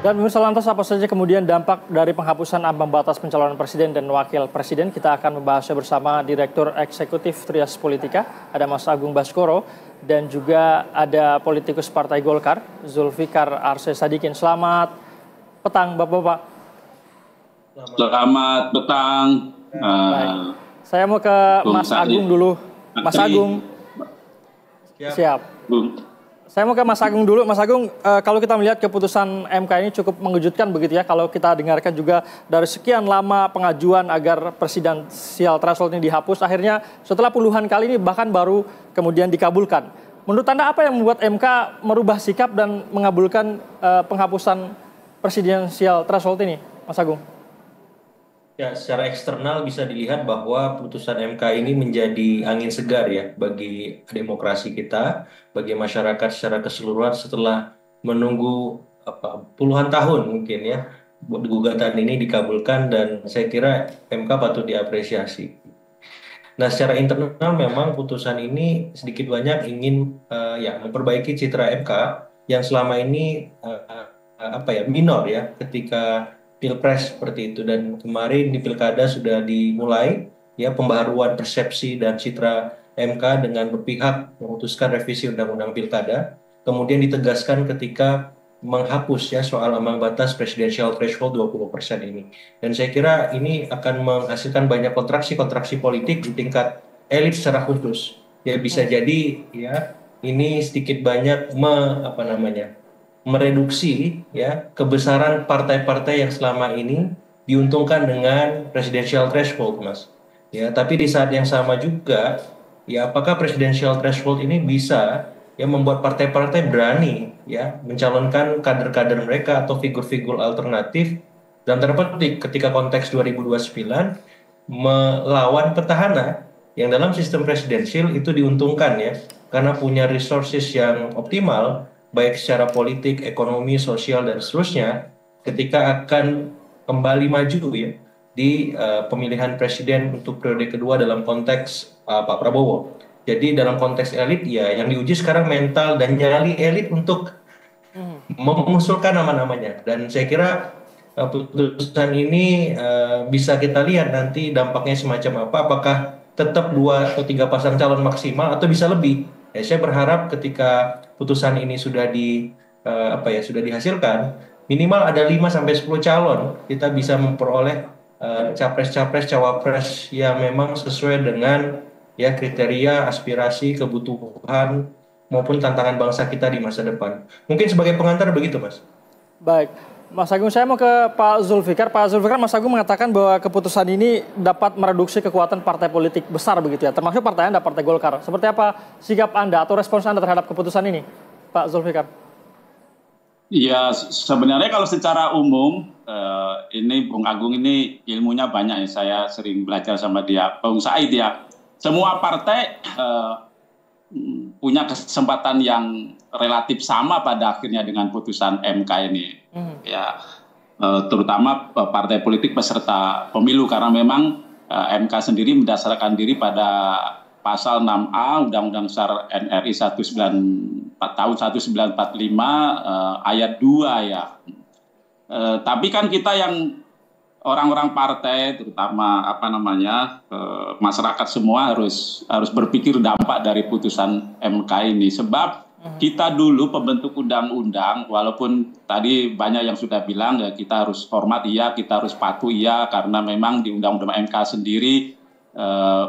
Dan pemirsa, lantas apa saja kemudian dampak dari penghapusan ambang batas pencalonan presiden dan wakil presiden? Kita akan membahasnya bersama Direktur Eksekutif Trias Politika, ada Mas Agung Baskoro, dan juga ada politikus Partai Golkar, Zulfikar Arse Sadikin. Selamat petang, Bapak-Bapak. Selamat petang. Baik. Saya mau ke Mas Agung dulu. Mas Agung. Siap. Saya mau ke Mas Agung dulu. Mas Agung, kalau kita melihat keputusan MK ini cukup mengejutkan begitu ya. Kalau kita dengarkan juga dari sekian lama pengajuan agar presidensial threshold ini dihapus, akhirnya setelah puluhan kali ini bahkan baru kemudian dikabulkan. Menurut Anda apa yang membuat MK merubah sikap dan mengabulkan penghapusan presidensial threshold ini, Mas Agung? Ya, secara eksternal bisa dilihat bahwa putusan MK ini menjadi angin segar ya bagi demokrasi kita, bagi masyarakat secara keseluruhan setelah menunggu puluhan tahun mungkin ya gugatan ini dikabulkan, dan saya kira MK patut diapresiasi. Nah, secara internal memang putusan ini sedikit banyak ingin memperbaiki citra MK yang selama ini minor ya ketika Pilpres seperti itu, dan kemarin di Pilkada sudah dimulai ya pembaharuan persepsi dan citra MK dengan berpihak memutuskan revisi Undang-Undang Pilkada, kemudian ditegaskan ketika menghapus ya soal ambang batas presidensial threshold 20% ini. Dan saya kira ini akan menghasilkan banyak kontraksi politik di tingkat elit secara khusus. Ya bisa jadi ya ini sedikit banyak mereduksi ya kebesaran partai-partai yang selama ini diuntungkan dengan presidensial threshold, Mas. Ya, tapi di saat yang sama juga ya apakah presidensial threshold ini bisa ya membuat partai-partai berani ya mencalonkan kader-kader mereka atau figur-figur alternatif dan terpetik ketika konteks 2029 melawan petahana yang dalam sistem presidensial itu diuntungkan ya karena punya resources yang optimal baik secara politik, ekonomi, sosial, dan seterusnya, ketika akan kembali maju ya di pemilihan presiden untuk periode kedua dalam konteks Pak Prabowo. Jadi dalam konteks elit ya yang diuji sekarang mental dan nyali elit untuk mengusulkan nama-namanya. Dan saya kira putusan ini bisa kita lihat nanti dampaknya semacam apa, apakah tetap 2 atau 3 pasang calon maksimal atau bisa lebih. Ya, saya berharap ketika putusan ini sudah sudah dihasilkan, minimal ada 5 sampai 10 calon kita bisa memperoleh capres-capres, cawapres yang memang sesuai dengan ya kriteria, aspirasi, kebutuhan maupun tantangan bangsa kita di masa depan. Mungkin sebagai pengantar begitu, Mas. Baik. Mas Agung, saya mau ke Pak Zulfikar. Pak Zulfikar, Mas Agung mengatakan bahwa keputusan ini dapat mereduksi kekuatan partai politik besar begitu ya, termasuk partai Anda, Partai Golkar. Seperti apa sikap Anda atau respons Anda terhadap keputusan ini, Pak Zulfikar? Ya, sebenarnya kalau secara umum, ini Bung Agung ini ilmunya banyak ya, saya sering belajar sama dia. Bung Said ya, semua partai punya kesempatan yang relatif sama pada akhirnya dengan putusan MK ini. Ya, terutama partai politik peserta pemilu karena memang MK sendiri mendasarkan diri pada pasal 6A Undang-Undang Besar NRI tahun 1945 ayat 2 ya. Tapi kan kita yang orang-orang partai terutama masyarakat semua harus berpikir dampak dari putusan MK ini, sebab kita dulu pembentuk undang-undang, walaupun tadi banyak yang sudah bilang ya kita harus hormat iya, kita harus patuh iya, karena memang di undang-undang MK sendiri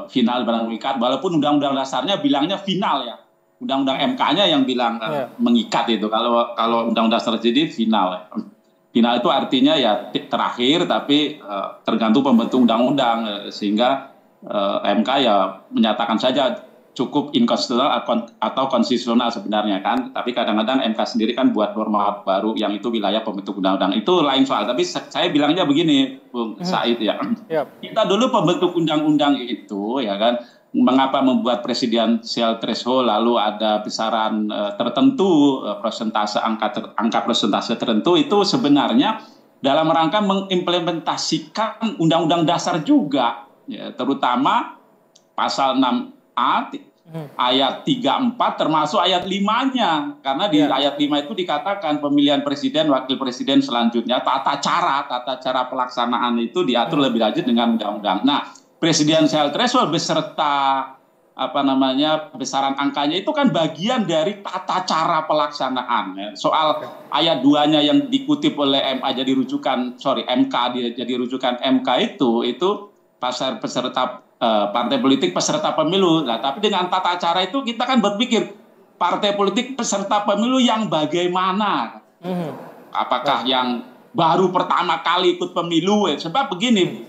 final dan mengikat, walaupun undang-undang dasarnya bilangnya final ya, undang-undang MK-nya yang bilang mengikat itu, kalau undang-undang dasar jadi final. Final itu artinya ya terakhir, tapi tergantung pembentuk undang-undang, sehingga MK ya menyatakan saja cukup inkonstitusional atau konstitusional sebenarnya kan, tapi kadang-kadang MK sendiri kan buat norma baru yang itu wilayah pembentuk undang-undang, itu lain soal. Tapi saya bilangnya begini, Bung Said ya, kita dulu pembentuk undang-undang itu ya kan, mengapa membuat presidensial threshold lalu ada besaran tertentu, angka persentase tertentu, itu sebenarnya dalam rangka mengimplementasikan undang-undang dasar juga ya, terutama pasal 6A Ayat 3, 4 termasuk ayat 5-nya. Karena di ayat 5 itu dikatakan pemilihan presiden, wakil presiden selanjutnya, tata cara pelaksanaan itu diatur lebih lanjut dengan undang-undang. Nah, presidensial threshold beserta besaran angkanya itu kan bagian dari tata cara pelaksanaan. Ya. Soal ayat 2-nya yang dikutip oleh MK jadi rujukan MK itu peserta partai politik peserta pemilu. Nah, tapi dengan tata cara itu kita kan berpikir partai politik peserta pemilu yang bagaimana? Apakah yang baru pertama kali ikut pemilu? Sebab begini,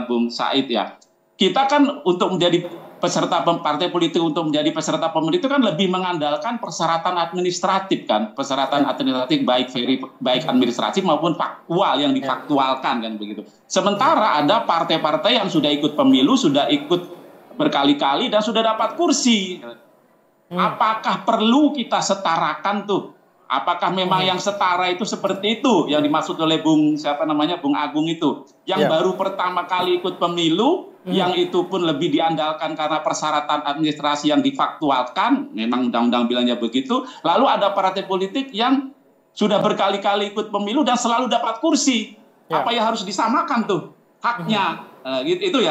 Bung Said ya, kita kan untuk menjadi peserta partai politik untuk menjadi peserta pemilu itu kan lebih mengandalkan persyaratan administratif kan, persyaratan administratif baik administratif maupun faktual yang difaktualkan kan begitu. Sementara ada partai-partai yang sudah ikut pemilu, sudah ikut berkali-kali dan sudah dapat kursi. Apakah perlu kita setarakan tuh? Apakah memang yang setara itu seperti itu yang dimaksud oleh Bung Agung itu, yang baru pertama kali ikut pemilu, yang itu pun lebih diandalkan karena persyaratan administrasi yang difaktualkan, memang undang-undang bilangnya begitu. Lalu ada partai politik yang sudah berkali-kali ikut pemilu dan selalu dapat kursi. Apa yang harus disamakan tuh haknya? Itu.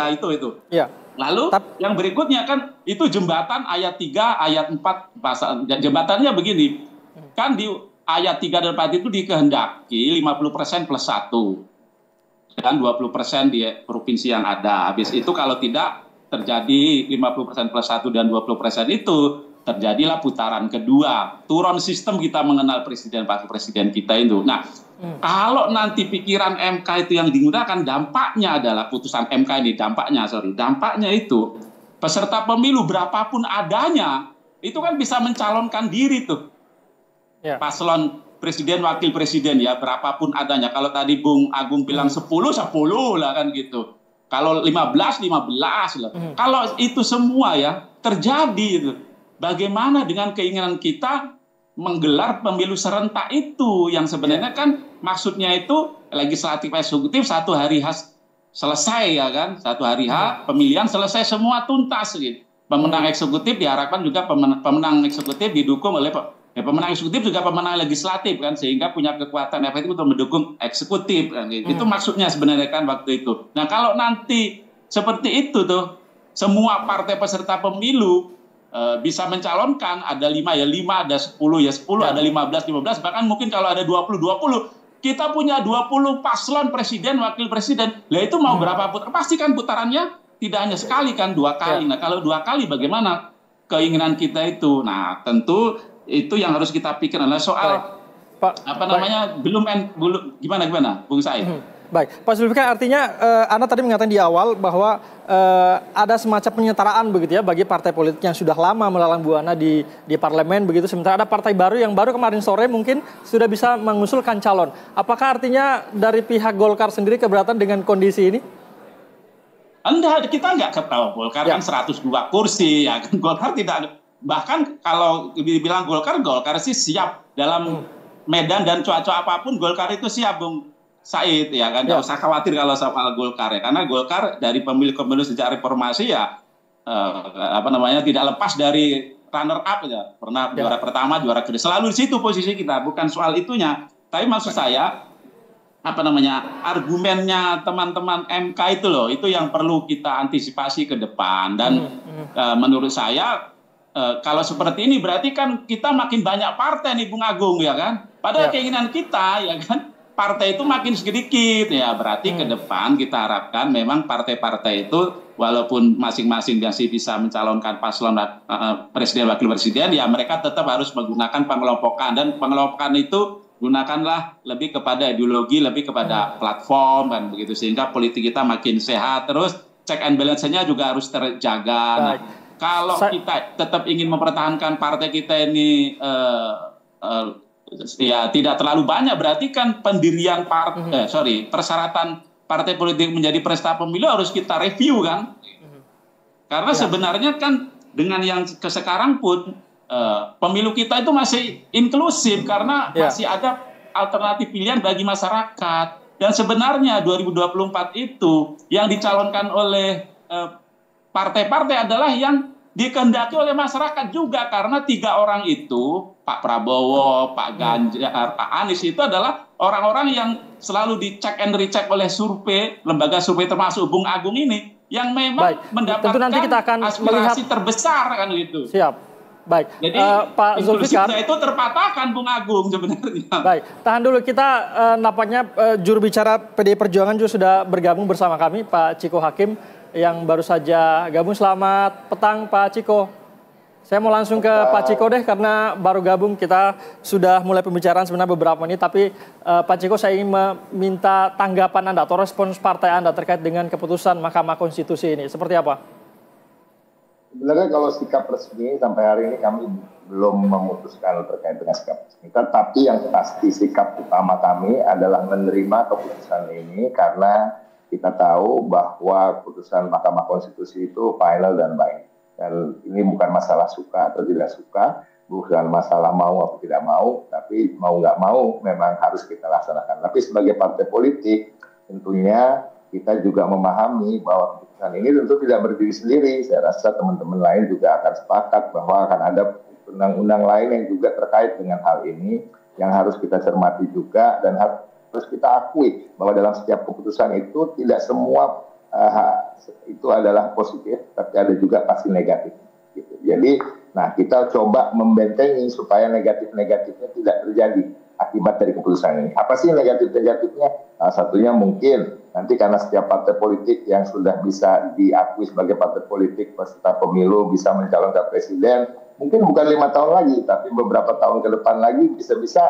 Lalu yang berikutnya kan itu jembatan ayat 3, ayat 4 jembatannya begini. Kan di ayat 3 dan 4 itu dikehendaki 50% plus 1 dan 20% di provinsi yang ada. Habis itu kalau tidak terjadi 50% plus 1 dan 20% itu, terjadilah putaran kedua. Turun sistem kita mengenal presiden, wakil presiden kita itu. Nah, kalau nanti pikiran MK itu yang digunakan, dampaknya adalah putusan MK ini, dampaknya itu peserta pemilu berapapun adanya, itu kan bisa mencalonkan diri tuh. Paslon presiden, wakil presiden ya, berapapun adanya. Kalau tadi Bung Agung bilang 10 lah kan gitu. Kalau 15 lah. Kalau itu semua ya terjadi itu. Bagaimana dengan keinginan kita menggelar pemilu serentak itu yang sebenarnya kan maksudnya itu legislatif eksekutif satu hari selesai ya kan. Satu hari pemilihan selesai semua tuntas gitu. Pemenang eksekutif diharapkan juga pemenang eksekutif didukung oleh pemenang eksekutif juga pemenang legislatif kan, sehingga punya kekuatan efektif untuk mendukung eksekutif kan. Itu maksudnya sebenarnya kan waktu itu. Nah, kalau nanti seperti itu tuh semua partai peserta pemilu bisa mencalonkan, ada 5 ya 5, ada 10 ya 10, ada 15, bahkan mungkin kalau ada 20 kita punya 20 paslon presiden, wakil presiden. Lah itu mau berapa putaran? Pasti kan putarannya tidak hanya sekali kan, 2 kali. Nah, kalau 2 kali bagaimana keinginan kita itu? Nah, tentu itu yang harus kita pikirkan adalah soal belum gimana Bung Said. Baik, Pak Zulfikar, artinya Anda tadi mengatakan di awal bahwa ada semacam penyetaraan begitu ya bagi partai politik yang sudah lama melalang buana di parlemen begitu, sementara ada partai baru yang baru kemarin sore mungkin sudah bisa mengusulkan calon. Apakah artinya dari pihak Golkar sendiri keberatan dengan kondisi ini? Kita nggak ketahui. Golkar kan 102 kursi ya kan. Golkar tidak. Bahkan kalau dibilang Golkar sih siap dalam medan dan cuaca apapun, Golkar itu siap Bung Said ya kan. Nggak usah khawatir kalau soal Golkar ya, karena Golkar dari pemilu sejak reformasi ya tidak lepas dari runner up ya. Pernah juara pertama, juara kedua, selalu di situ posisi kita, bukan soal itunya. Tapi maksud saya argumennya teman-teman MK itu loh, itu yang perlu kita antisipasi ke depan. Dan menurut saya kalau seperti ini berarti kan kita makin banyak partai nih Bung Agung ya kan. Padahal keinginan kita ya kan partai itu makin sedikit ya. Berarti ke depan kita harapkan memang partai-partai itu walaupun masing-masing masih bisa mencalonkan paslon presiden, wakil presiden, ya mereka tetap harus menggunakan pengelompokan. Dan pengelompokan itu gunakanlah lebih kepada ideologi, lebih kepada platform kan begitu, sehingga politik kita makin sehat. Terus check and balance-nya juga harus terjaga. Nah, kalau kita tetap ingin mempertahankan partai kita ini ya tidak terlalu banyak, berarti kan pendirian persyaratan partai politik menjadi peserta pemilu harus kita review kan. Karena sebenarnya kan dengan yang sekarang pun pemilu kita itu masih inklusif karena masih ada alternatif pilihan bagi masyarakat. Dan sebenarnya 2024 itu yang dicalonkan oleh partai-partai adalah yang dikehendaki oleh masyarakat juga, karena 3 orang itu, Pak Prabowo, Pak Ganjar, Pak Anies, itu adalah orang-orang yang selalu dicek and recheck oleh survei, lembaga survei termasuk Bung Agung ini, yang memang mendapatkan nanti kita akan aspirasi terbesar kan gitu. Siap. Baik, jadi Pak Zulfikar itu terpatahkan Bung Agung sebenarnya. Baik, tahan dulu, kita nampaknya juru bicara PDI Perjuangan juga sudah bergabung bersama kami, Pak Ciko Hakim yang baru saja gabung. Selamat petang Pak Ciko. Saya mau langsung ke Pak Ciko deh karena baru gabung, kita sudah mulai pembicaraan sebenarnya beberapa menit, tapi Pak Ciko saya ingin meminta tanggapan Anda atau respons partai Anda terkait dengan keputusan Mahkamah Konstitusi ini. Seperti apa? Sebenarnya kalau sikap resmi sampai hari ini kami belum memutuskan terkait dengan sikap resmi. Tapi yang pasti sikap utama kami adalah menerima keputusan ini karena kita tahu bahwa keputusan Mahkamah Konstitusi itu final dan baik. Dan ini bukan masalah suka atau tidak suka, bukan masalah mau atau tidak mau, tapi mau nggak mau memang harus kita laksanakan. Tapi sebagai partai politik tentunya kita juga memahami bahwa keputusan ini tentu tidak berdiri sendiri. Saya rasa teman-teman lain juga akan sepakat bahwa akan ada undang-undang lain yang juga terkait dengan hal ini yang harus kita cermati juga, dan harus kita akui bahwa dalam setiap keputusan itu tidak semua itu adalah positif, tapi ada juga pasti negatif. Gitu. Jadi, kita coba membentengi supaya negatif-negatifnya tidak terjadi akibat dari keputusan ini. Apa sih negatif-negatifnya? Salah satunya mungkin nanti karena setiap partai politik yang sudah bisa diakui sebagai partai politik peserta pemilu bisa mencalonkan presiden, mungkin bukan 5 tahun lagi, tapi beberapa tahun ke depan lagi bisa-bisa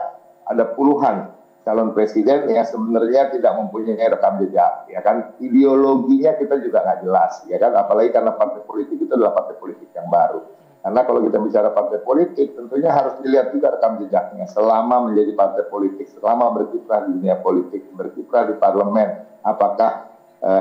ada puluhan calon presiden yang sebenarnya tidak mempunyai rekam jejak, ya kan? Ideologinya kita juga nggak jelas, ya kan? Apalagi karena partai politik itu adalah partai politik yang baru. Karena kalau kita bicara partai politik, tentunya harus dilihat juga rekam jejaknya. Selama menjadi partai politik, selama berkiprah di dunia politik, berkiprah di parlemen, apakah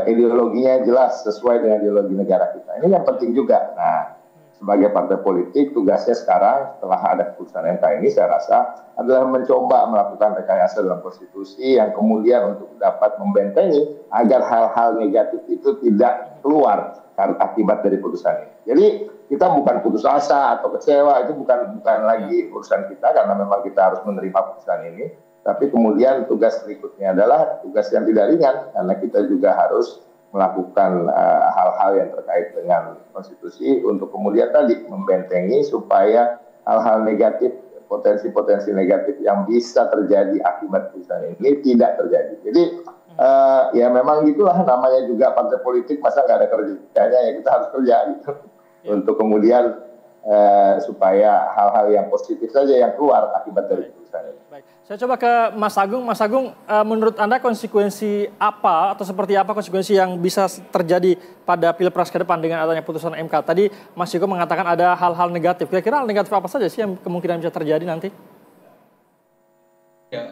ideologinya jelas sesuai dengan ideologi negara kita. Ini yang penting juga. Nah, sebagai partai politik, tugasnya sekarang setelah ada keputusan MK ini, saya rasa adalah mencoba melakukan rekayasa dalam konstitusi yang kemudian untuk dapat membentengi agar hal-hal negatif itu tidak keluar akibat dari putusan ini. Jadi kita bukan putus asa atau kecewa, itu bukan lagi urusan kita karena memang kita harus menerima putusan ini. Tapi kemudian tugas berikutnya adalah tugas yang tidak ringan karena kita juga harus melakukan hal-hal yang terkait dengan konstitusi untuk kemudian tadi membentengi supaya hal-hal negatif, potensi-potensi negatif yang bisa terjadi akibat putusan ini tidak terjadi. Jadi ya memang gitulah namanya juga partai politik, masa nggak ada kerjanya, ya kita harus kerja gitu untuk kemudian supaya hal-hal yang positif saja yang keluar akibat dari putusan ini. Baik. Saya coba ke Mas Agung. Mas Agung, menurut Anda konsekuensi apa atau seperti apa konsekuensi yang bisa terjadi pada Pilpres ke depan dengan adanya putusan MK? Tadi Mas Ciko mengatakan ada hal-hal negatif. Kira-kira hal negatif apa saja sih yang kemungkinan bisa terjadi nanti? Ya,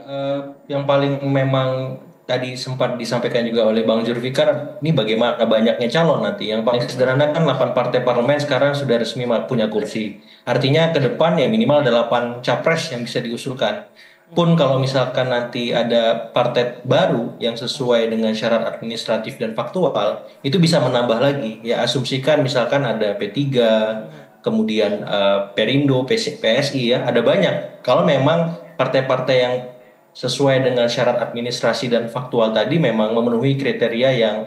yang paling memang tadi sempat disampaikan juga oleh Bang Zulfikar, ini bagaimana banyaknya calon nanti. Yang paling sederhana kan 8 partai parlemen sekarang sudah resmi punya kursi. Artinya ke depan ya minimal 8 capres yang bisa diusulkan. Pun kalau misalkan nanti ada partai baru yang sesuai dengan syarat administratif dan faktual, itu bisa menambah lagi. Ya asumsikan misalkan ada P3, kemudian Perindo, PSI ya, ada banyak. Kalau memang partai-partai yang sesuai dengan syarat administrasi dan faktual tadi memang memenuhi kriteria yang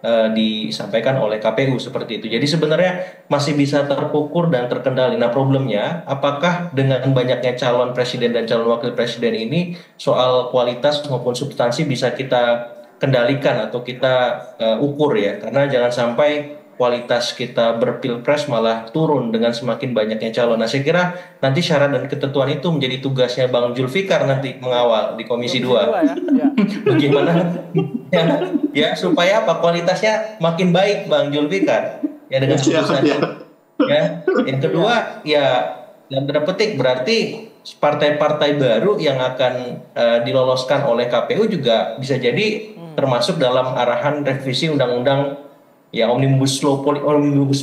disampaikan oleh KPU seperti itu. Jadi sebenarnya masih bisa terpukul dan terkendali. Nah problemnya apakah dengan banyaknya calon presiden dan calon wakil presiden ini soal kualitas maupun substansi bisa kita kendalikan atau kita ukur ya. Karena jangan sampai kualitas kita berpilpres malah turun dengan semakin banyaknya calon. Nah saya kira nanti syarat dan ketentuan itu menjadi tugasnya Bang Zulfikar nanti mengawal di Komisi 2. Ya. Bagaimana ya supaya apa kualitasnya makin baik Bang Zulfikar ya dengan putusan ya. Yang kedua ya dalam tanda petik berarti partai-partai baru yang akan diloloskan oleh KPU juga bisa jadi termasuk dalam arahan revisi undang-undang ya omnibus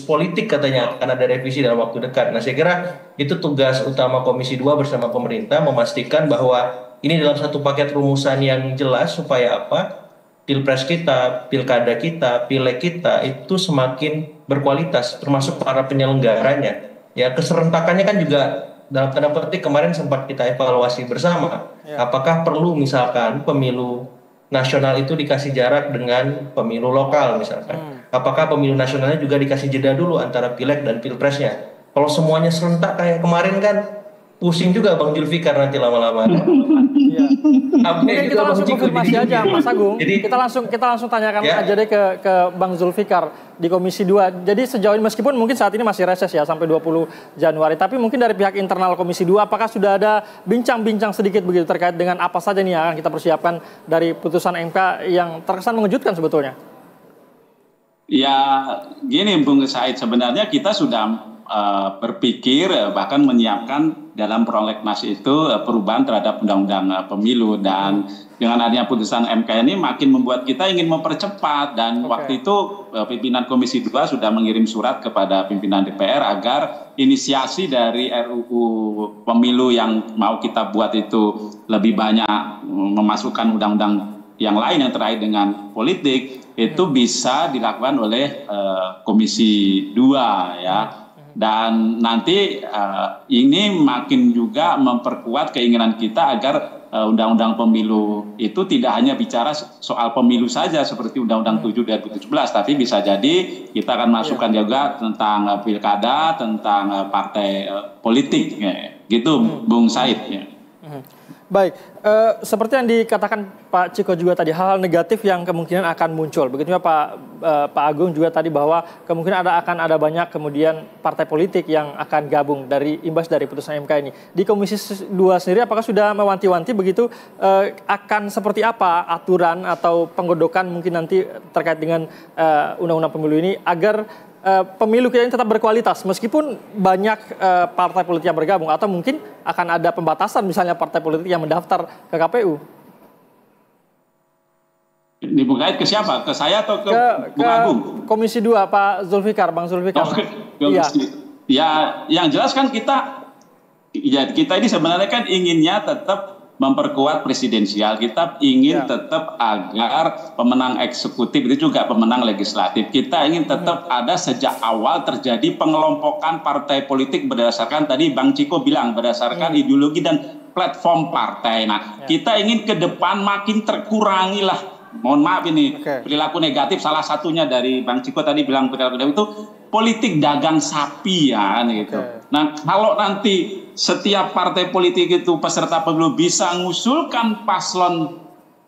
politik katanya akan ada revisi dalam waktu dekat. Nah saya kira itu tugas utama Komisi 2 bersama pemerintah memastikan bahwa ini dalam satu paket rumusan yang jelas supaya apa pilpres kita, pilkada kita, pileg kita itu semakin berkualitas, termasuk para penyelenggaranya. Ya, keserentakannya kan juga dalam tanda petik kemarin sempat kita evaluasi bersama. Apakah perlu misalkan pemilu nasional itu dikasih jarak dengan pemilu lokal misalkan? Apakah pemilu nasionalnya juga dikasih jeda dulu antara pileg dan pilpresnya? Kalau semuanya serentak kayak kemarin kan pusing juga Bang Zulfikar nanti lama-lama. Iya. Mungkin kita langsung konfirmasi aja Mas Agung. Jadi, kita langsung tanyakan aja deh ke Bang Zulfikar di Komisi 2. Jadi sejauh ini meskipun mungkin saat ini masih reses ya sampai 20 Januari, tapi mungkin dari pihak internal Komisi 2 apakah sudah ada bincang-bincang sedikit begitu terkait dengan apa saja nih yang akan kita persiapkan dari putusan MK yang terkesan mengejutkan sebetulnya? Ya gini Bung Said, sebenarnya kita sudah berpikir bahkan menyiapkan dalam prolegnas itu perubahan terhadap undang-undang pemilu, dan dengan adanya putusan MK ini makin membuat kita ingin mempercepat, dan waktu itu pimpinan Komisi 2 sudah mengirim surat kepada pimpinan DPR agar inisiasi dari RUU pemilu yang mau kita buat itu lebih banyak memasukkan undang-undang yang lain yang terkait dengan politik itu bisa dilakukan oleh Komisi 2 ya. Dan nanti ini makin juga memperkuat keinginan kita agar undang-undang pemilu itu tidak hanya bicara soal pemilu saja seperti Undang-Undang 7 2017, tapi bisa jadi kita akan masukkan juga tentang pilkada, tentang partai politik, gitu Bung Said. Ya. Baik, seperti yang dikatakan Pak Ciko juga tadi, hal-hal negatif yang kemungkinan akan muncul. Begitu juga Pak Agung juga tadi bahwa kemungkinan akan ada banyak kemudian partai politik yang akan gabung dari imbas dari putusan MK ini. Di Komisi 2 sendiri apakah sudah mewanti-wanti begitu akan seperti apa aturan atau penggodokan mungkin nanti terkait dengan undang-undang pemilu ini agar pemilu kita ini tetap berkualitas meskipun banyak partai politik yang bergabung, atau mungkin akan ada pembatasan misalnya partai politik yang mendaftar ke KPU? Dibukait ke siapa? Ke saya atau ke Bung Agung? Komisi 2 Pak Zulfikar, Bang Zulfikar. Iya. Ya, yang jelas kan kita ini sebenarnya kan inginnya tetap memperkuat presidensial. Kita ingin tetap agar pemenang eksekutif itu juga pemenang legislatif. Kita ingin tetap ada sejak awal terjadi pengelompokan partai politik berdasarkan tadi Bang Ciko bilang berdasarkan ideologi dan platform partai. Nah, kita ingin ke depan makin terkurangi lah. Mohon maaf ini perilaku negatif, salah satunya dari Bang Ciko tadi bilang perilaku negatif itu politik dagang sapi ya gitu. Nah, kalau nanti setiap partai politik itu peserta pemilu bisa mengusulkan paslon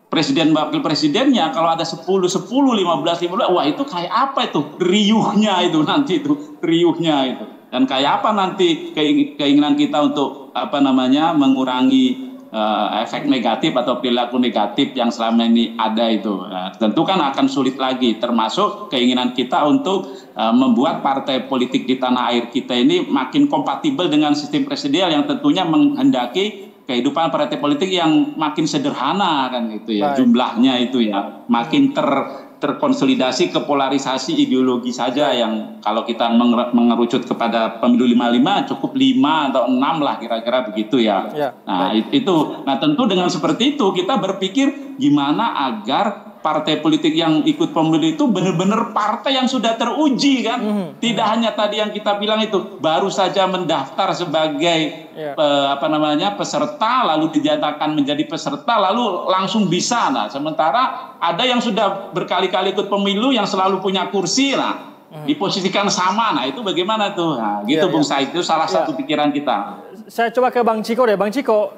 presiden wakil presidennya, kalau ada 10, 15, wah itu kayak apa itu riuhnya itu nanti itu riuhnya itu, dan kayak apa nanti keinginan kita untuk mengurangi efek negatif atau perilaku negatif yang selama ini ada itu. Nah, tentu kan akan sulit lagi, termasuk keinginan kita untuk membuat partai politik di tanah air kita ini makin kompatibel dengan sistem presidensial yang tentunya menghendaki kehidupan partai politik yang makin sederhana kan gitu ya. Jumlahnya itu ya makin terkonsolidasi ke polarisasi ideologi saja yang kalau kita mengerucut kepada pemilu 55 cukup 5 atau 6 lah kira-kira begitu ya. Nah itu, nah tentu dengan seperti itu kita berpikir gimana agar partai politik yang ikut pemilu itu benar-benar partai yang sudah teruji kan. Tidak hanya tadi yang kita bilang itu baru saja mendaftar sebagai peserta lalu dinyatakan menjadi peserta lalu langsung bisa. Nah, sementara ada yang sudah berkali-kali ikut pemilu yang selalu punya kursi diposisikan sama. Nah, itu bagaimana tuh? Nah, gitu Bung Said, itu salah satu pikiran kita. Saya coba ke Bang Ciko deh. Bang Ciko,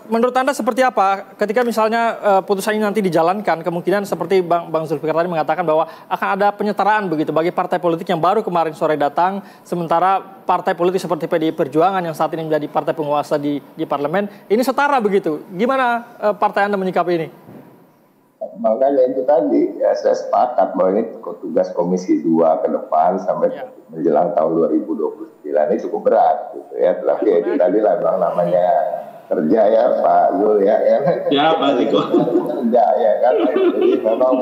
menurut Anda seperti apa ketika misalnya putusan ini nanti dijalankan, kemungkinan seperti Bang Zulfikar tadi mengatakan bahwa akan ada penyetaraan begitu bagi partai politik yang baru kemarin sore datang, sementara partai politik seperti PDI Perjuangan yang saat ini menjadi partai penguasa di parlemen, ini setara begitu. Gimana partai Anda menyikapi ini? Makanya itu tadi, ya, saya sepakat bahwa ini tugas Komisi 2 ke depan sampai menjelang tahun 2029 ini cukup berat gitu ya. Tapi ya itu tadi lah bang, namanya kerja ya Pak Yul ya. Ya Pak Tiko. Kerja ya kan, jadi memang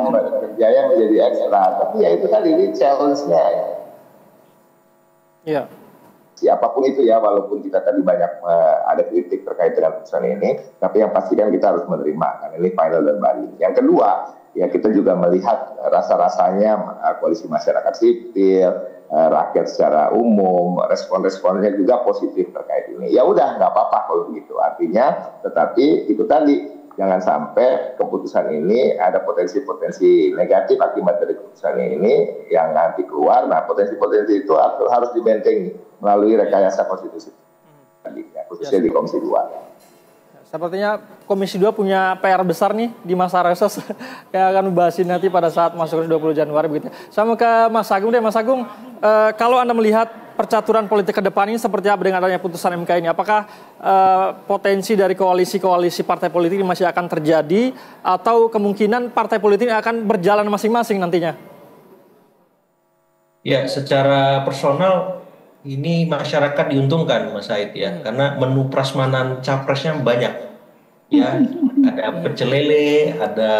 kerjanya menjadi ekstra. Tapi ya itu tadi ini challenge-nya ya. Iya. posisi apapun itu ya, walaupun kita tadi banyak ada kritik terkait dengan putusan ini, tapi yang pasti kan kita harus menerima, karena ini final dan binding. Yang kedua, ya kita juga melihat rasa-rasanya koalisi masyarakat sipil, rakyat secara umum, respon-responnya juga positif terkait ini. Ya udah, nggak apa-apa kalau begitu. Artinya, tetapi itu tadi, jangan sampai keputusan ini ada potensi-potensi negatif akibat dari keputusan ini yang nanti keluar. Nah, potensi-potensi itu harus dibentengi melalui rekayasa konstitusi, khususnya di Komisi 2. Sepertinya Komisi 2 punya PR besar nih di masa reses yang akan membahas nanti pada saat masuk ke 20 Januari begitu. Sama ke Mas Agung deh, Mas Agung, kalau Anda melihat percaturan politik ke depan ini seperti apa dengan adanya putusan MK ini? Apakah potensi dari koalisi-koalisi partai politik ini masih akan terjadi atau kemungkinan partai politik ini akan berjalan masing-masing nantinya? Ya, secara personal ini masyarakat diuntungkan, Mas Said ya, karena menu prasmanan capresnya banyak. Ya, ada pecel lele, ada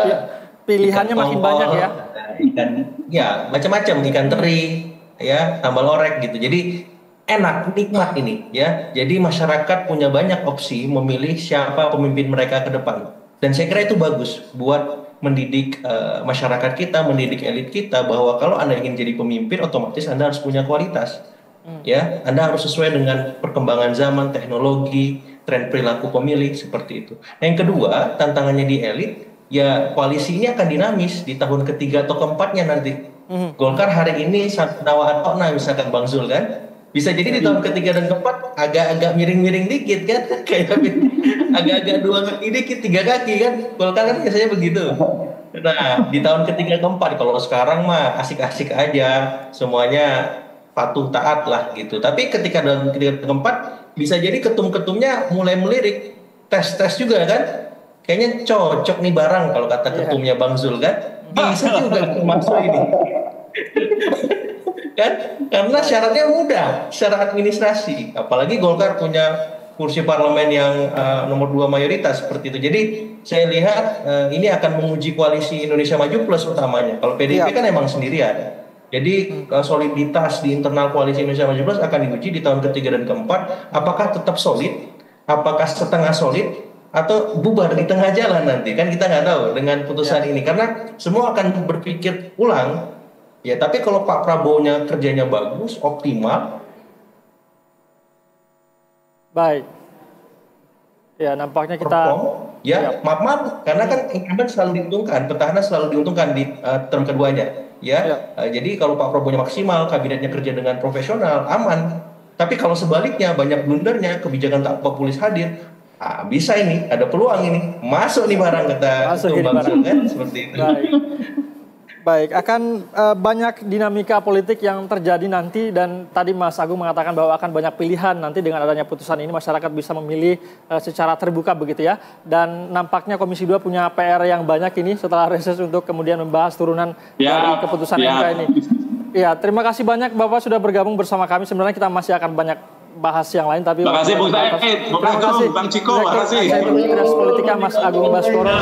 pilihannya makin banyak ya. Ada ikan, ya macam-macam, ikan teri, ya sambal orek gitu. Jadi enak, nikmat ini ya. Jadi masyarakat punya banyak opsi memilih siapa pemimpin mereka ke depan. Dan saya kira itu bagus buat mendidik masyarakat kita, mendidik elit kita bahwa kalau Anda ingin jadi pemimpin, otomatis Anda harus punya kualitas. Ya, Anda harus sesuai dengan perkembangan zaman, teknologi, tren perilaku pemilih seperti itu. Yang kedua, tantangannya di elit, ya koalisi ini akan dinamis di tahun ketiga atau keempatnya nanti. Golkar hari ini nawaan tokna misalkan Bang Zul kan, bisa jadi di tahun ketiga dan keempat agak-agak miring-miring dikit kan, kayak agak-agak 2 kaki dikit, 3 kaki kan, Golkar kan biasanya begitu. Nah, di tahun ketiga keempat, kalau sekarang mah asik-asik aja, semuanya patuh taat lah gitu. Tapi ketika dalam ketiga keempat bisa jadi ketum-ketumnya mulai melirik, tes juga kan. Kayaknya cocok nih barang kalau kata ketumnya Bang Zul kan. Bisa juga masuk ini. Kan? Karena syaratnya mudah, syarat administrasi. Apalagi Golkar punya kursi parlemen yang nomor 2 mayoritas seperti itu. Jadi saya lihat ini akan menguji koalisi Indonesia Maju Plus utamanya. Kalau PDIP kan emang sendirian. Jadi soliditas di internal koalisi Indonesia Maju Plus akan diuji di tahun ketiga dan keempat. Apakah tetap solid? Apakah setengah solid? Atau bubar di tengah jalan nanti? Kan kita nggak tahu dengan putusan ini. Karena semua akan berpikir ulang. Ya, tapi kalau Pak Prabowo-nya kerjanya bagus, optimal. Baik. Ya, nampaknya kita... Ya, maaf. Karena kan incumbent selalu diuntungkan. Petahana selalu diuntungkan di term keduanya. Ya. Jadi kalau Pak Prabowo maksimal, kabinetnya kerja dengan profesional, aman. Tapi kalau sebaliknya banyak blundernya, kebijakan tak populis hadir, bisa ini, ada peluang ini, masuk nih barang kata Bang Zul kan, seperti itu. Baik, akan banyak dinamika politik yang terjadi nanti dan tadi Mas Agung mengatakan bahwa akan banyak pilihan nanti dengan adanya putusan ini masyarakat bisa memilih secara terbuka begitu ya. Dan nampaknya Komisi 2 punya PR yang banyak ini setelah reses untuk kemudian membahas turunan dari keputusan MK ini. Ya, terima kasih banyak Bapak sudah bergabung bersama kami. Sebenarnya kita masih akan banyak bahas yang lain tapi terima kasih Bung Said, terima kasih Bang Ciko, terima kasih. Saya Politika Mas Agung Baskoro.